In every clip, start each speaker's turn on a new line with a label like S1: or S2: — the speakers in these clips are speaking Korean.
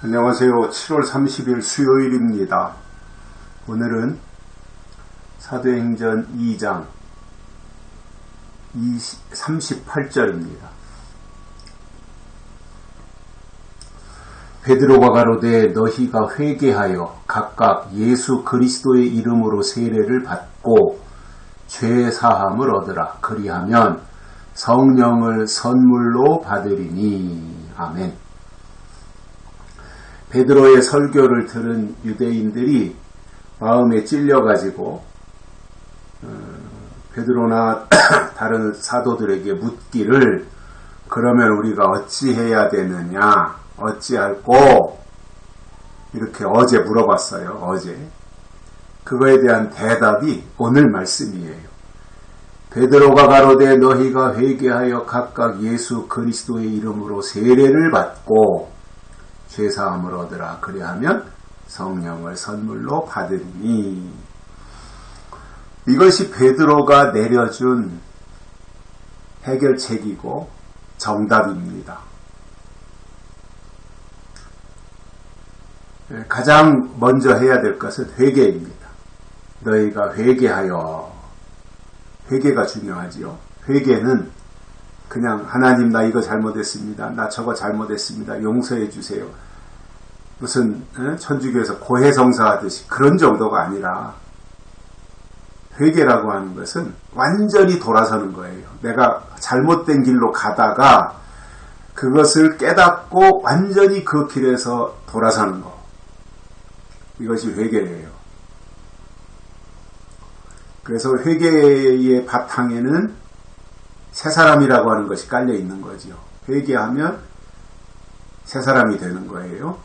S1: 안녕하세요. 7월 30일 수요일입니다. 오늘은 사도행전 2장 38절입니다. 베드로가 가로되 너희가 회개하여 각각 예수 그리스도의 이름으로 세례를 받고 죄 사함을 얻으라. 그리하면 성령을 선물로 받으리니. 아멘. 베드로의 설교를 들은 유대인들이 마음에 찔려가지고 베드로나 다른 사도들에게 묻기를 그러면 우리가 어찌해야 되느냐, 어찌할꼬 이렇게 어제 물어봤어요. 어제. 그거에 대한 대답이 오늘 말씀이에요. 베드로가 가로되 너희가 회개하여 각각 예수 그리스도의 이름으로 세례를 받고 죄사함을 얻으라. 그리하면 성령을 선물로 받으리니. 이것이 베드로가 내려준 해결책이고 정답입니다. 가장 먼저 해야 될 것은 회개입니다. 너희가 회개하여. 회개가 중요하지요. 회개는 그냥 하나님 나 이거 잘못했습니다. 나 저거 잘못했습니다. 용서해 주세요. 무슨 천주교에서 고해성사하듯이 그런 정도가 아니라 회개라고 하는 것은 완전히 돌아서는 거예요. 내가 잘못된 길로 가다가 그것을 깨닫고 완전히 그 길에서 돌아서는 거. 이것이 회개예요. 그래서 회개의 바탕에는 새 사람이라고 하는 것이 깔려 있는 거죠. 회개하면 새 사람이 되는 거예요.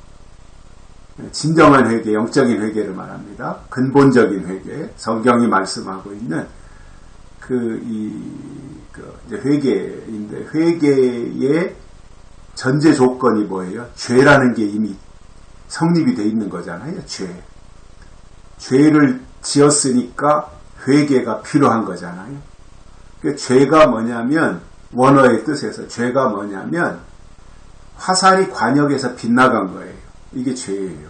S1: 진정한 회개, 영적인 회개를 말합니다. 근본적인 회개, 성경이 말씀하고 있는 이제 회개인데, 회개의 전제 조건이 뭐예요? 죄라는 게 이미 성립이 되어 있는 거잖아요. 죄를 지었으니까 회개가 필요한 거잖아요. 죄가 뭐냐면, 원어의 뜻에서 죄가 뭐냐면 화살이 관역에서 빗나간 거예요. 이게 죄예요.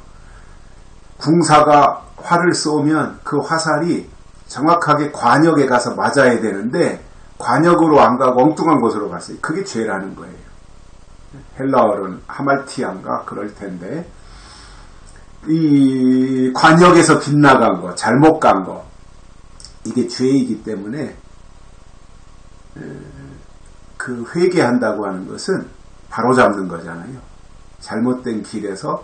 S1: 궁사가 활을 쏘면 그 화살이 정확하게 관역에 가서 맞아야 되는데 관역으로 안 가고 엉뚱한 곳으로 갔어요. 그게 죄라는 거예요. 헬라어로는 하말티안가 그럴 텐데, 이 관역에서 빗나간 거, 잘못 간 거, 이게 죄이기 때문에 그 회개한다고 하는 것은 바로잡는 거잖아요. 잘못된 길에서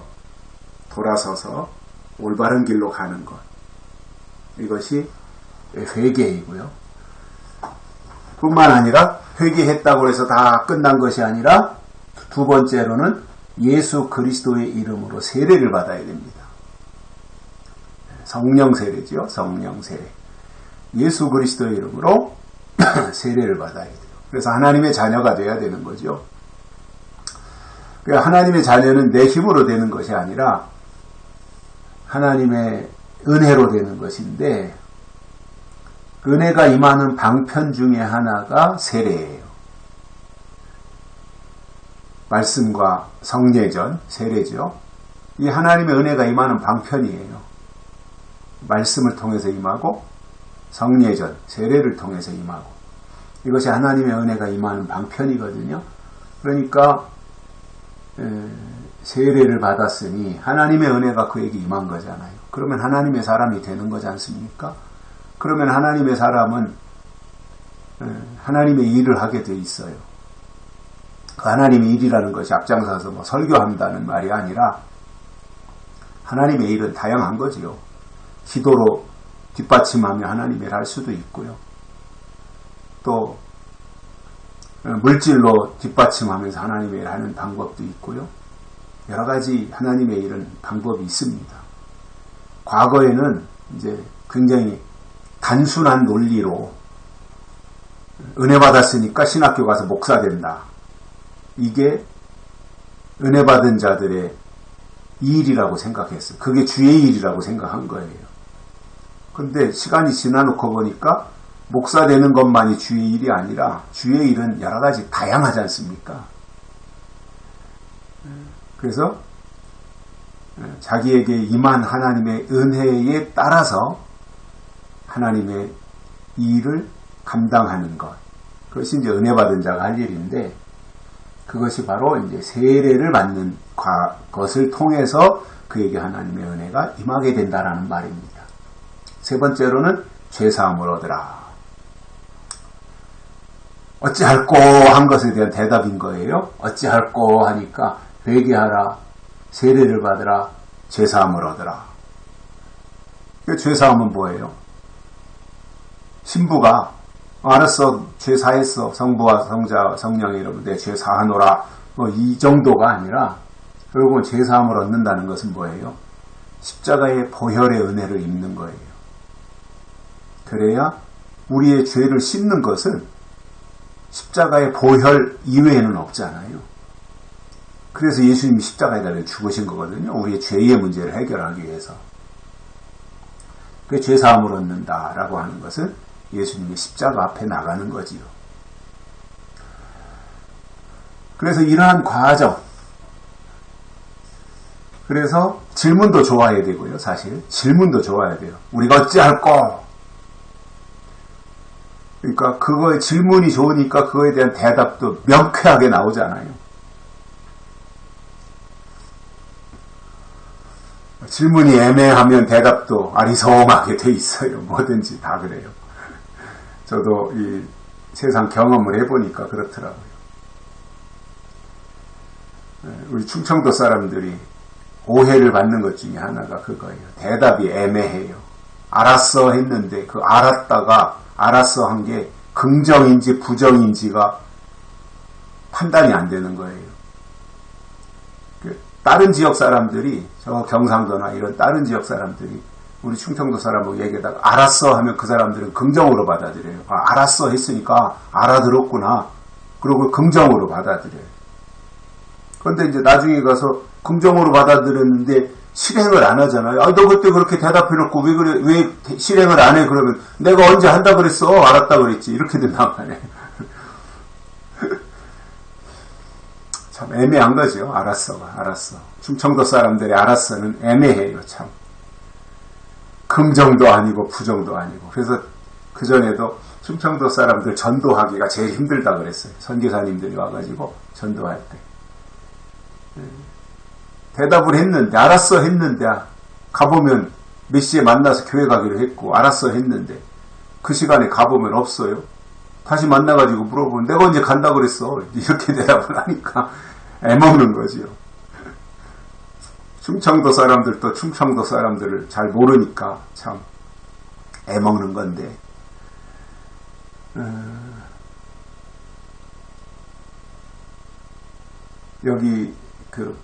S1: 돌아서서 올바른 길로 가는 것. 이것이 회개이고요. 뿐만 아니라 회개했다고 해서 다 끝난 것이 아니라 두 번째로는 예수 그리스도의 이름으로 세례를 받아야 됩니다. 성령 세례죠. 성령 세례. 예수 그리스도의 이름으로 세례를 받아야 돼요. 그래서 하나님의 자녀가 돼야 되는 거죠. 하나님의 자녀는 내 힘으로 되는 것이 아니라 하나님의 은혜로 되는 것인데, 은혜가 임하는 방편 중에 하나가 세례예요. 말씀과 성례전, 세례죠. 이 하나님의 은혜가 임하는 방편이에요. 말씀을 통해서 임하고 성례전, 세례를 통해서 임하고, 이것이 하나님의 은혜가 임하는 방편이거든요. 그러니까 세례를 받았으니 하나님의 은혜가 그에게 임한 거잖아요. 그러면 하나님의 사람이 되는 거지 않습니까? 그러면 하나님의 사람은 하나님의 일을 하게 돼 있어요. 그 하나님의 일이라는 것이 앞장서서 뭐 설교한다는 말이 아니라 하나님의 일은 다양한 거지요. 기도로 뒷받침하며 하나님의 일을 할 수도 있고요. 또 물질로 뒷받침하면서 하나님의 일을 하는 방법도 있고요. 여러 가지 하나님의 일은 방법이 있습니다. 과거에는 이제 굉장히 단순한 논리로 은혜 받았으니까 신학교 가서 목사 된다. 이게 은혜 받은 자들의 일이라고 생각했어요. 그게 주의 일이라고 생각한 거예요. 근데 시간이 지나놓고 보니까 목사 되는 것만이 주의 일이 아니라 주의 일은 여러 가지 다양하지 않습니까? 그래서 자기에게 임한 하나님의 은혜에 따라서 하나님의 일을 감당하는 것. 그것이 이제 은혜 받은 자가 할 일인데, 그것이 바로 이제 세례를 받는 것을 통해서 그에게 하나님의 은혜가 임하게 된다라는 말입니다. 세 번째로는 죄사함을 얻으라. 어찌할꼬 한 것에 대한 대답인 거예요. 어찌할꼬 하니까 회개하라, 세례를 받으라, 죄사함을 얻으라. 죄사함은 뭐예요? 신부가 알았어, 죄 사했어, 성부와 성자, 성령이 이러면 내 죄 사하노라, 이 정도가 아니라 결국은 죄사함을 얻는다는 것은 뭐예요? 십자가의 보혈의 은혜를 입는 거예요. 그래야 우리의 죄를 씻는 것은 십자가의 보혈 이외에는 없잖아요. 그래서 예수님이 십자가에 달려 죽으신 거거든요. 우리의 죄의 문제를 해결하기 위해서. 그 죄사함을 얻는다라고 하는 것은 예수님이 십자가 앞에 나가는 거지요. 그래서 이러한 과정, 그래서 질문도 좋아야 되고요. 사실 질문도 좋아야 돼요. 우리가 어찌할꼬? 그러니까 그거의 질문이 좋으니까 그거에 대한 대답도 명쾌하게 나오잖아요. 질문이 애매하면 대답도 아리송하게 돼 있어요. 뭐든지 다 그래요. 저도 이 세상 경험을 해보니까 그렇더라고요. 우리 충청도 사람들이 오해를 받는 것 중에 하나가 그거예요. 대답이 애매해요. 알았어 했는데 그 알았다가 알았어 한 게 긍정인지 부정인지가 판단이 안 되는 거예요. 다른 지역 사람들이, 저 경상도나 이런 다른 지역 사람들이 우리 충청도 사람하고 얘기하다가 알았어 하면 그 사람들은 긍정으로 받아들여요. 알았어 했으니까 알아들었구나. 그리고 긍정으로 받아들여요. 그런데 이제 나중에 가서 긍정으로 받아들였는데 실행을 안 하잖아요. 너 그때 그렇게 대답해놓고 왜 그래, 왜 실행을 안 해? 그러면 내가 언제 한다 그랬어? 알았다 그랬지. 이렇게 된단 말이에요. 참 애매한 거죠. 알았어가. 알았어. 충청도 사람들의 알았어는 애매해요. 참. 긍정도 아니고 부정도 아니고. 그래서 그전에도 충청도 사람들 전도하기가 제일 힘들다 그랬어요. 선교사님들이 와가지고 전도할 때. 대답을 했는데, 알았어 했는데, 가보면 몇 시에 만나서 교회 가기로 했고, 알았어 했는데, 그 시간에 가보면 없어요. 다시 만나가지고 물어보면 내가 언제 간다 그랬어. 이렇게 대답을 하니까 애먹는 거지요. 충청도 사람들도 충청도 사람들을 잘 모르니까 참 애먹는 건데, 여기 그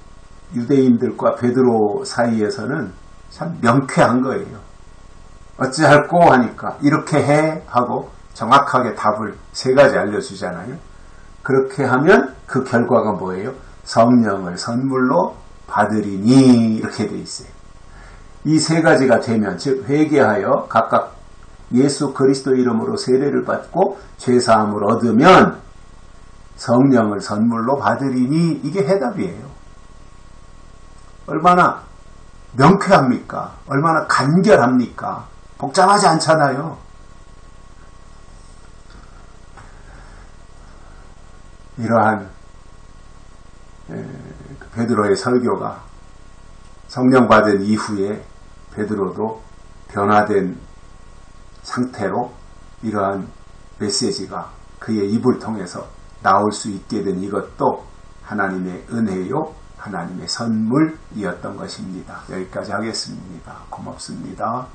S1: 유대인들과 베드로 사이에서는 참 명쾌한 거예요. 어찌할꼬 하니까 이렇게 해 하고 정확하게 답을 세 가지 알려주잖아요. 그렇게 하면 그 결과가 뭐예요? 성령을 선물로 받으리니 이렇게 돼 있어요. 이 세 가지가 되면, 즉 회개하여 각각 예수 그리스도 이름으로 세례를 받고 죄사함을 얻으면 성령을 선물로 받으리니, 이게 해답이에요. 얼마나 명쾌합니까? 얼마나 간결합니까? 복잡하지 않잖아요. 이러한 베드로의 설교가 성령 받은 이후에 베드로도 변화된 상태로 이러한 메시지가 그의 입을 통해서 나올 수 있게 된 이것도 하나님의 은혜요, 하나님의 선물이었던 것입니다. 여기까지 하겠습니다. 고맙습니다.